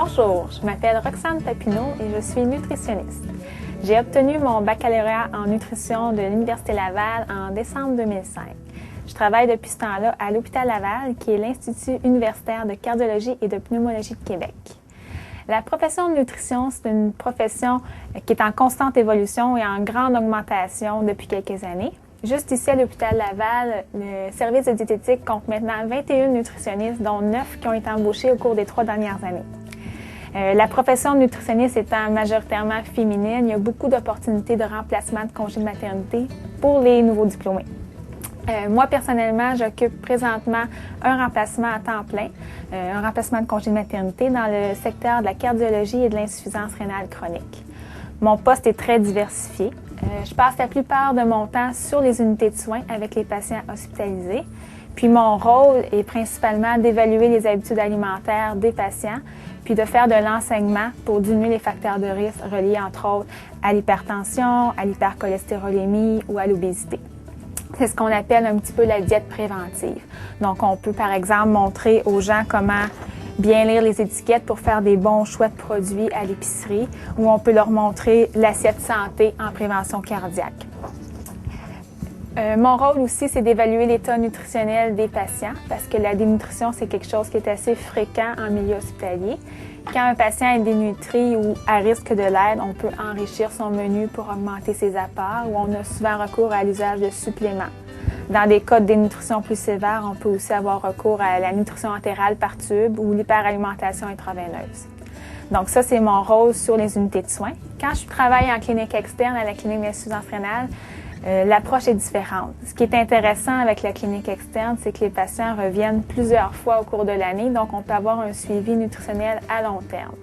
Bonjour, je m'appelle Roxane Papineau et je suis nutritionniste. J'ai obtenu mon baccalauréat en nutrition de l'Université Laval en décembre 2005. Je travaille depuis ce temps-là à l'Hôpital Laval, qui est l'Institut universitaire de cardiologie et de pneumologie de Québec. La profession de nutrition, c'est une profession qui est en constante évolution et en grande augmentation depuis quelques années. Juste ici à l'Hôpital Laval, le service de diététique compte maintenant 21 nutritionnistes, dont 9 qui ont été embauchés au cours des 3 dernières années. La profession de nutritionniste étant majoritairement féminine, il y a beaucoup d'opportunités de remplacement de congé de maternité pour les nouveaux diplômés. Moi, personnellement, j'occupe présentement un remplacement à temps plein, un remplacement de congé de maternité dans le secteur de la cardiologie et de l'insuffisance rénale chronique. Mon poste est très diversifié. Je passe la plupart de mon temps sur les unités de soins avec les patients hospitalisés. Puis mon rôle est principalement d'évaluer les habitudes alimentaires des patients, puis de faire de l'enseignement pour diminuer les facteurs de risque reliés entre autres à l'hypertension, à l'hypercholestérolémie ou à l'obésité. C'est ce qu'on appelle un petit peu la diète préventive. Donc, on peut par exemple montrer aux gens comment bien lire les étiquettes pour faire des bons choix de produits à l'épicerie, ou on peut leur montrer l'assiette santé en prévention cardiaque. Mon rôle aussi, c'est d'évaluer l'état nutritionnel des patients, parce que la dénutrition, c'est quelque chose qui est assez fréquent en milieu hospitalier. Quand un patient est dénutri ou à risque de l'aide, on peut enrichir son menu pour augmenter ses apports, ou on a souvent recours à l'usage de suppléments. Dans des cas de dénutrition plus sévères, on peut aussi avoir recours à la nutrition entérale par tube ou l'hyperalimentation intraveineuse. Donc ça, c'est mon rôle sur les unités de soins. Quand je travaille en clinique externe à la clinique d'insuffisance rénale, l'approche est différente. Ce qui est intéressant avec la clinique externe, c'est que les patients reviennent plusieurs fois au cours de l'année, donc on peut avoir un suivi nutritionnel à long terme.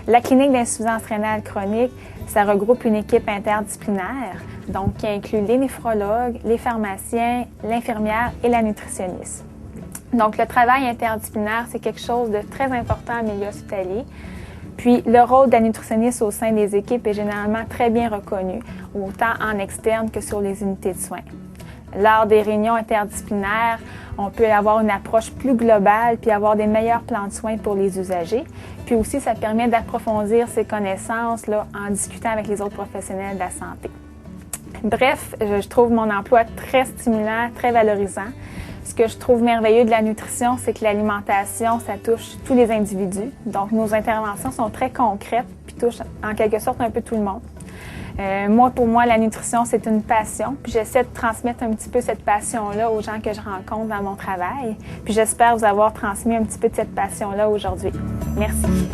La clinique d'insuffisance rénale chronique, ça regroupe une équipe interdisciplinaire, donc qui inclut les néphrologues, les pharmaciens, l'infirmière et la nutritionniste. Donc le travail interdisciplinaire, c'est quelque chose de très important en milieu hospitalier. Puis, le rôle de la nutritionniste au sein des équipes est généralement très bien reconnu, autant en externe que sur les unités de soins. Lors des réunions interdisciplinaires, on peut avoir une approche plus globale puis avoir des meilleurs plans de soins pour les usagers. Puis aussi, ça permet d'approfondir ses connaissances là, en discutant avec les autres professionnels de la santé. Bref, je trouve mon emploi très stimulant, très valorisant. Ce que je trouve merveilleux de la nutrition, c'est que l'alimentation, ça touche tous les individus. Donc, nos interventions sont très concrètes puis touchent en quelque sorte un peu tout le monde. Pour moi, la nutrition, c'est une passion. Puis j'essaie de transmettre un petit peu cette passion-là aux gens que je rencontre dans mon travail. Puis j'espère vous avoir transmis un petit peu de cette passion-là aujourd'hui. Merci.